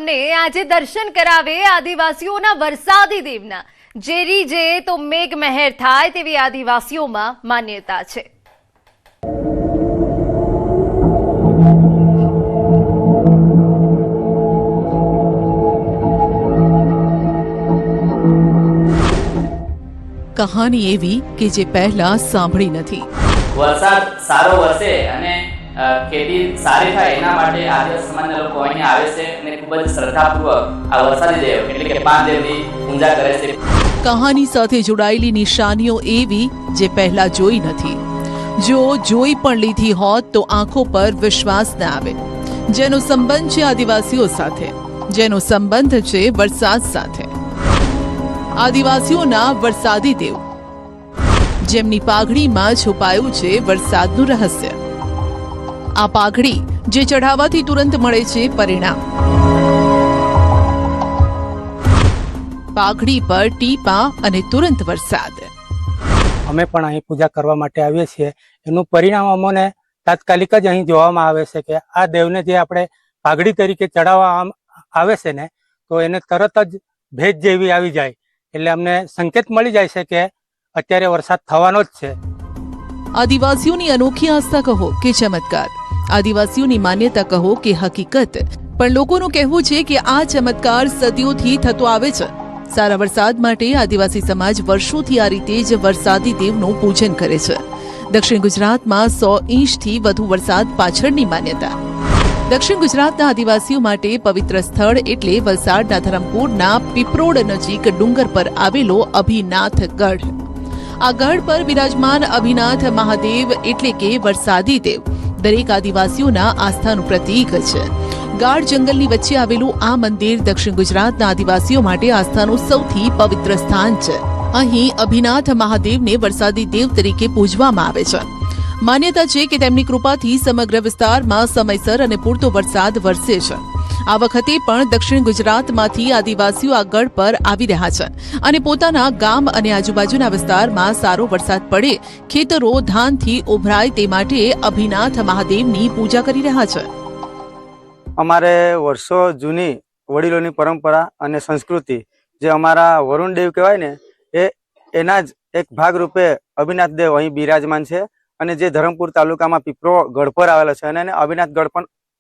અમને આજે દર્શન કરાવે આદિવાસીઓના વરસાદી દેવના। જે રીજે તો મેઘ મહેર થાય તેવી આદિવાસીઓમાં માન્યતા છે। કહાની એવી કે જે પહેલા સાંભળી નથી। વરસાદ સારો વરસે અને ખેતી સારી થાય એના માટે આદિવાસી સમાજના લોકો અહીં આવે છે અને ખૂબ જ શ્રદ્ધાપૂર્વક આ વરસાદી દેવ એટલે કે પાનદેવની પૂજા કરે છે। કહાની સાથે જોડાયેલી નિશાનીઓ એવી જે પહેલા જોઈ નથી। જો જોઈ પણ લીધી હોત તો આંખો પર વિશ્વાસ ન આવે। જેનો સંબંધ છે આદિવાસીઓ સાથે, જેનો સંબંધ છે વરસાદ સાથે। આદિવાસીઓના વરસાદી દેવ, જેમની પાઘડીમાં છુપાયું છે વરસાદનું રહસ્ય। આ પાઘડી જે ચઢાવવાથી તુરંત મળે છે પરિણામ। પાઘડી પર ટીપા અને તુરંત વરસાદ। અમે પણ અહીં પૂજા કરવા માટે આવીએ છીએ। એનું પરિણામ અમને તાત્કાલિક જ અહીં જોવામાં આવે છે કે આ દેવને જે આપણે પાઘડી તરીકે ચડાવવા આવે છે ને, તો એને તરત જ ભેજ જેવી આવી જાય એટલે અમને સંકેત મળી જાય છે કે અત્યારે વરસાદ થવાનો જ છે। આદિવાસીઓની અનોખી આસ્થા કહો કે ચમત્કાર, આદિવાસીઓની માન્યતા કહો કે હકીકત, પણ લોકોનું કહેવું છે કે આ ચમત્કાર સદીઓથી થતો આવે છે। સારા વરસાદ માટે આદિવાસી સમાજ વર્ષોથી આ રીતે જ વરસાદી દેવનું પૂજન કરે છે। દક્ષિણ ગુજરાતમાં 100 ઇંચથી વધુ વરસાદ પાછળની માન્યતા। દક્ષિણ ગુજરાતના આદિવાસીઓ માટે પવિત્ર સ્થળ એટલે વલસાડના ધરમપુરના પીપરોડ નજીક ડુંગર પર આવેલો અભિનાથ ગઢ। આ ગઢ પર બિરાજમાન અભિનાથ મહાદેવ એટલે કે વરસાદી દેવ દરેક આદિવાસીઓના આસ્થાનું પ્રતીક છે। ગાઢ જંગલની વચ્ચે આવેલું આ મંદિર દક્ષિણ ગુજરાતના આદિવાસીઓ માટે આસ્થાનું સૌથી પવિત્ર સ્થાન છે। અહીં અભિનાથ મહાદેવને વરસાદી દેવ તરીકે પૂજવામાં આવે છે। માન્યતા છે કે તેમની કૃપાથી સમગ્ર વિસ્તારમાં સમયસર અને પૂરતો વરસાદ વરસે છે। આ વખતે પણ દક્ષિણ ગુજરાતમાંથી આદિવાસીઓ આ ગઢ પર આવી રહ્યા છે અને પોતાના ગામ અને આજુબાજુના વિસ્તારમાં સારો વરસાદ પડે, ખેતરો ધાનથી ઉભરાય તે માટે અભિનાથ મહાદેવની પૂજા કરી રહ્યા છે। અમારે વર્ષો જૂની વડીલોની પરંપરા અને સંસ્કૃતિ જે અમારા વરુણ દેવ કહેવાય ને, એના જ એક ભાગરૂપે અભિનાથ દેવ અહીં બિરાજમાન છે અને જે ધરમપુર તાલુકામાં પીપરો ગઢ પર આવેલો છે અને એને અભિનાથ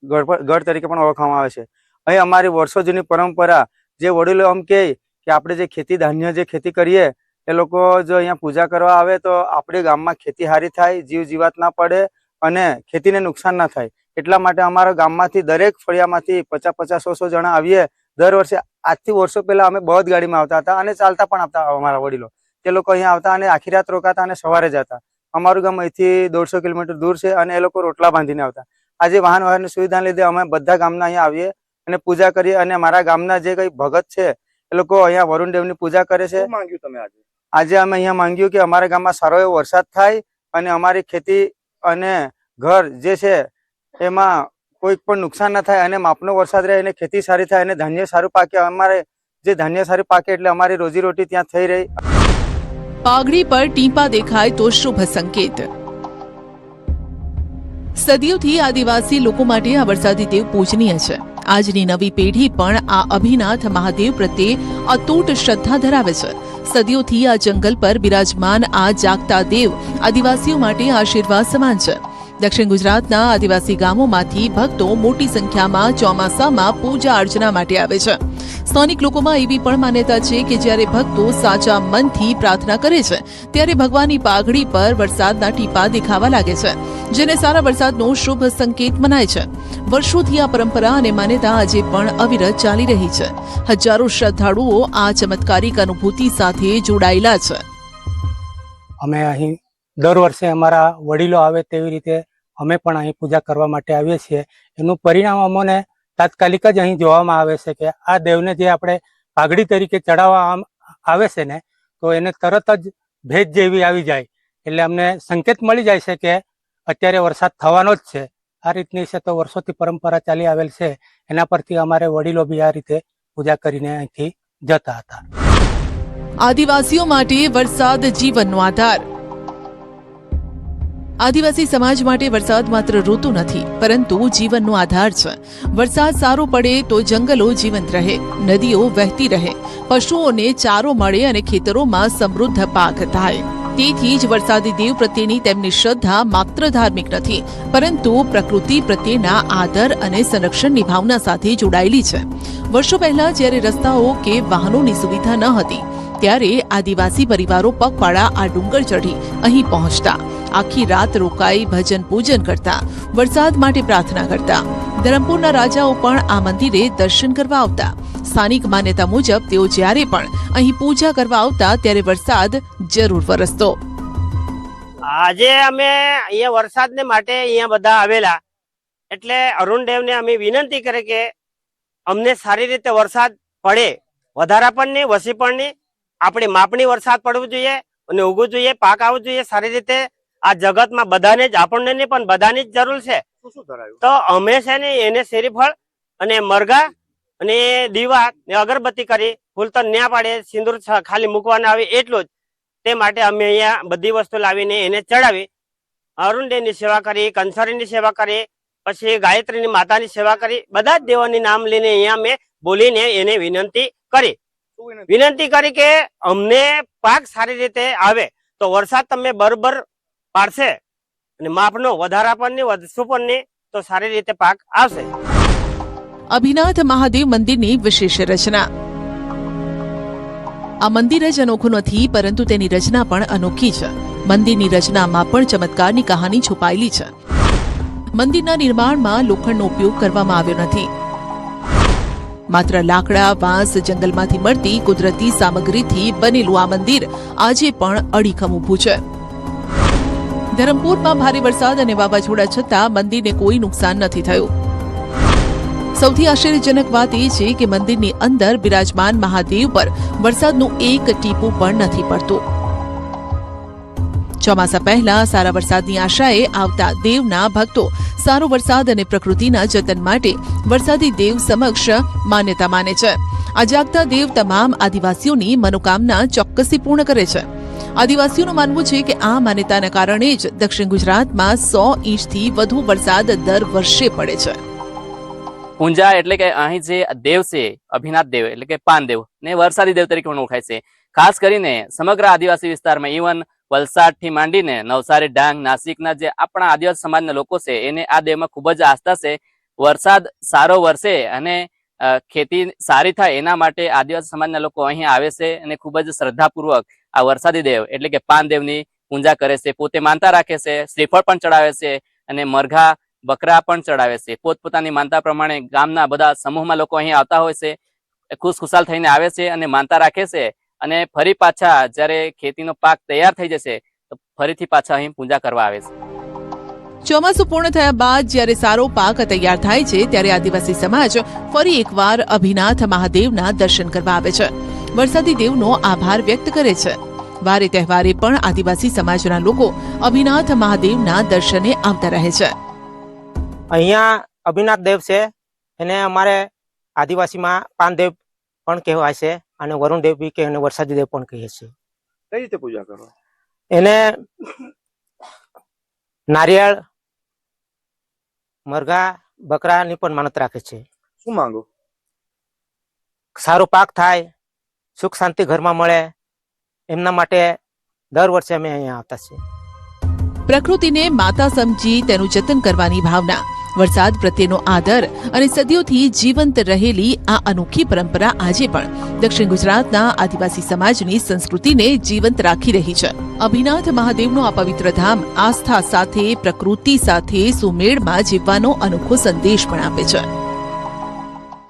ગઢ તરીકે પણ ઓળખવામાં આવે છે। અહીં અમારી વર્ષો જૂની પરંપરા જે વડીલો એમ કહે કે આપણે જે ખેતી ધાન્ય જે ખેતી કરીએ એ લોકો જો અહીંયા પૂજા કરવા આવે તો આપણે ગામમાં ખેતી સારી થાય, જીવ જીવાત ના પડે અને ખેતીને નુકસાન ના થાય। એટલા માટે અમારા ગામમાંથી દરેક ફળિયામાંથી 50-100 જણા આવીએ દર વર્ષે। આજથી વર્ષો પહેલા અમે બળદ ગાડીમાં આવતા હતા અને ચાલતા પણ આવતા અમારા વડીલો, તે લોકો અહીંયા આવતા અને આખી રાત રોકાતા અને સવારે જતા। અમારું ગામ અહીંથી 150 કિલોમીટર દૂર છે અને એ લોકો રોટલા બાંધીને આવતા। આજે વાહન વ્યવહારની સુવિધાને લીધે અમે બધા ગામના અહીંયા આવીએ અને પૂજા કરીએ અને મારા ગામના જે કઈ ભગત છે એ લોકો અહીંયા વરુણ દેવની પૂજા કરે છે। આજે અમે અહીંયા માંગ્યું કે અમારા ગામમાં સારો એવો વરસાદ થાય અને અમારી ખેતી અને ઘર જે છે એમાં કોઈ પણ નુકસાન ના થાય અને માપનો વરસાદ રહે અને ખેતી સારી થાય અને ધાન્ય સારું પાકે। અમારે જે ધાન્ય સારું પાકે એટલે અમારી રોજીરોટી ત્યાં થઈ રહી। પાઘડી પર ટીપા દેખાય તો શુભ સંકેત। સદીઓથી આદિવાસી લોકો માટે આ વરસાદી દેવ પૂજનીય છે। આજની નવી પેઢી પણ આ અભિનાથ મહાદેવ પ્રત્યે અતૂટ શ્રદ્ધા ધરાવે છે। સદીઓથી આ જંગલ પર બિરાજમાન આ જાગતા દેવ આદિવાસીઓ માટે આશીર્વાદ સમાન છે। દક્ષિણ ગુજરાતના આદિવાસી ગામોમાંથી ભક્તો મોટી સંખ્યામાં ચોમાસામાં પૂજા અર્ચના માટે આવે છે। સ્થાનિક લોકોમાં એવી પણ માન્યતા છે કે જ્યારે ભક્તો સાચા મનથી પ્રાર્થના કરે છે ત્યારે ભગવાનની પાઘડી પર વરસાદના ટીપા દેખાવા લાગે છે, જેને સારા વરસાદનો શુભ સંકેત મનાય છે। વર્ષોથી આ પરંપરા અને માન્યતા આજે પણ અવિરત ચાલી રહી છે। હજારો શ્રદ્ધાળુઓ આ ચમત્કારિક અનુભૂતિ સાથે જોડાયેલા છે। અમે અહીં દર વર્ષે અમારા વડીલો આવે તેવી રીતે અમે પણ અહીં પૂજા કરવા માટે આવીએ છીએ। એનું પરિણામ અમને તાત્કાલિક જ અહીં જોવામાં આવે છે કે આ દેવને જે આપણે પાઘડી તરીકે ચડાવવા આવે છે ને, તો એને તરત જ ભેજ જેવી આવી જાય એટલે અમને સંકેત મળી જાય છે કે અત્યારે વરસાદ થવાનો જ છે। આ રીતની છે તો વર્ષોથી પરંપરા ચાલી આવેલ છે, એના પરથી અમારે વડીલો બી આ રીતે પૂજા કરીને અહીંથી જતા હતા। આદિવાસીઓ માટે વરસાદ જીવનનો આધાર। આદિવાસી સમાજ માટે વરસાદ માત્ર ઋતુ નથી, પરંતુ જીવનનો આધાર છે. વરસાદ સારો પડે તો જંગલો જીવંત રહે, નદીઓ વહેતી રહે, પશુઓને ચારો મળે અને ખેતરોમાં સમૃદ્ધ પાક થાય. તેથી જ વરસાદી દેવ પ્રત્યેની તેમની શ્રદ્ધા માત્ર ધાર્મિક નથી, પરંતુ પ્રકૃતિ પ્રત્યેના આદર અને સંરક્ષણની ભાવના સાથે જોડાયેલી છે. વર્ષો પહેલા જ્યારે રસ્તાઓ કે વાહનોની સુવિધા ન હતી, ત્યારે આદિવાસી પરિવારો પગપાળા આ ડુંગર ચઢી અહીં પહોંચતા, આખી રાત રોકાઈ ભજન પૂજન કરતા, વરસાદ માટે પ્રાર્થના કરતા. ધરમપુરના રાજાઓ પણ આ મંદિરે દર્શન કરવા આવતા. સ્થાનિક માન્યતા મુજબ તેઓ જ્યારે પણ અહીં પૂજા કરવા આવતા ત્યારે વરસાદ જરૂર વરસતો. આજે અમે અહીંયા વરસાદને માટે અહીંયા બધા આવેલા, એટલે અરુણદેવને અમે વિનંતી કરી કે અમને સારી રીતે વરસાદ પડે, વધારા પણ નહીં, વસી પણ નહીં, આપણે માપણી વરસાદ પડવું જોઈએ અને ઉગવું જોઈએ, પાક આવવું જોઈએ સારી રીતે. આ જગતમાં બધાને જ, આપણને નહીં પણ બધાની જ જરૂર છે. તો અમે છે ને એને શેરીફળ અને મરઘા અને દીવા ને અગરબત્તી કરી, ફૂલ તો ન્યા પાડે, સિંદૂર ખાલી મૂકવાના આવે એટલું જ. તે માટે અમે અહીંયા બધી વસ્તુ લાવીને એને ચડાવી, અરુણદેવની સેવા કરી, કંસારીની સેવા કરી, પછી ગાયત્રીની માતાની સેવા કરી, બધા જ દેવોની નામ લઈને અહીંયા અમે બોલીને એને વિનંતી કરી કે અમને પાક સારી રીતે આવે તો વરસાદ તમે બરોબર પાડશે અને માપનો વધારા પણ નહીં, વધશું પણ નહીં, તો સારી રીતે પાક આવશે. અભિનાથ મહાદેવ મંદિરની વિશેષ રચના. આ મંદિર જ અનોખું નથી, પરંતુ તેની રચના પણ અનોખી છે. મંદિરની રચનામાં પણ ચમત્કારની કહાની છુપાયેલી છે. મંદિરના નિર્માણમાં લોખંડનો ઉપયોગ કરવામાં આવ્યો નથી. માત્ર લાકડા, વાંસ, જંગલમાંથી મળતી કુદરતી સામગ્રીથી બનેલું આ મંદિર આજે પણ અડીખમ ઊભું છે. ધરમપુરમાં ભારે વરસાદ અને વાવાઝોડા છતાં મંદિરને કોઈ નુકસાન નથી થયું. સૌથી આશ્ચર્યજનક વાત એ છે કે મંદિરની અંદર બિરાજમાન મહાદેવ પર વરસાદનું એક ટીપું પણ નથી પડતું. ચોમાસા પહેલા સારા વરસાદની આશાએ આવતા દેવના ભક્તો સારો વરસાદ અને પ્રકૃતિના જતન માટે વરસાદી દેવ સમક્ષ માન્યતા માને છે. આ જાગતા દેવ તમામ આદિવાસીઓની મનોકામના ચોક્કસથી પૂર્ણ કરે છે. આદિવાસીઓનું માનવું છે કે આ માન્યતાના કારણે જ દક્ષિણ ગુજરાતમાં 100 ઇંચથી વધુ વરસાદ દર વર્ષે પડે છે. ઊંઝા એટલે કે અહીં જે દેવ છે, અભિનાથ દેવ એટલે કે પાનદેવ ને વરસાદી દેવ તરીકે પણ ઓળખાય છે. ખાસ કરીને સમગ્ર આદિવાસી વિસ્તારમાં, ઇવન વલસાડ થી માંડીને નવસારી, ડાંગ, નાસિકના જે આપણા આદિવાસી સમાજના લોકો છે એને આ દેવમાં ખૂબ જ આસ્થા છે. વરસાદ સારો વરસે અને ખેતી સારી થાય એના માટે આદિવાસી સમાજના લોકો અહીં આવે છે અને ખૂબ જ શ્રદ્ધાપૂર્વક આ વરસાદી દેવ એટલે કે પાનદેવની પૂજા કરે છે. પોતે માનતા રાખે છે, શ્રીફળ પણ ચડાવે છે અને મરઘા, બકરા પણ ચડાવે છે. પોતપોતાની માનતા પ્રમાણે ગામના બધા સમૂહમાં લોકો અહીં આવતા હોય છે, ખુશખુશાલ થઈને આવે છે અને માનતા રાખે છે. અને ફરી પાછા જ્યારે ખેતીનો પાક તૈયાર થઈ જશે તો ફરીથી પાછા અહીં પૂજા કરવા આવે છે. ચોમાસું પૂર્ણ થયા બાદ જ્યારે સારો પાક તૈયાર થાય છે ત્યારે આદિવાસી સમાજ ફરી એકવાર અભિનાથ મહાદેવના દર્શન કરવા આવે છે. વરસાદી દેવનો આભાર વ્યક્ત કરે છે. વારે તહેવારે પણ આદિવાસી સમાજના લોકો અભિનાથ મહાદેવના દર્શને આવતા રહે છે. અહીંયા અભિનાથ દેવ છે, એને અમારે આદિવાસીમાં પાનદેવ પણ કહેવાય છે અને વરુણદેવ બી કે વરસાદી દેવ પણ કહીએ છીએ. કઈ રીતે પૂજા કરો? એને નારિયેળ, મરઘા, બકરાની પણ માનત રાખે છે. શું માંગો? સારો પાક થાય, સુખ શાંતિ ઘરમાં મળે, એમના માટે દર વર્ષે અમે અહીંયા આવતા છીએ. પ્રકૃતિને માતા સમજી તેનું જતન કરવાની ભાવના, વરસાદ પ્રત્યેનો આદર અને સદીઓથી જીવંત રહેલી આ અનોખી પરંપરા આજે પણ દક્ષિણ ગુજરાતના આદિવાસી સમાજની સંસ્કૃતિને જીવંત રાખી રહી છે. અભિનાથ મહાદેવનો આ પવિત્ર ધામ આસ્થા સાથે, પ્રકૃતિ સાથે સુમેળમાં જીવવાનો અનોખો સંદેશ પણ આપે છે.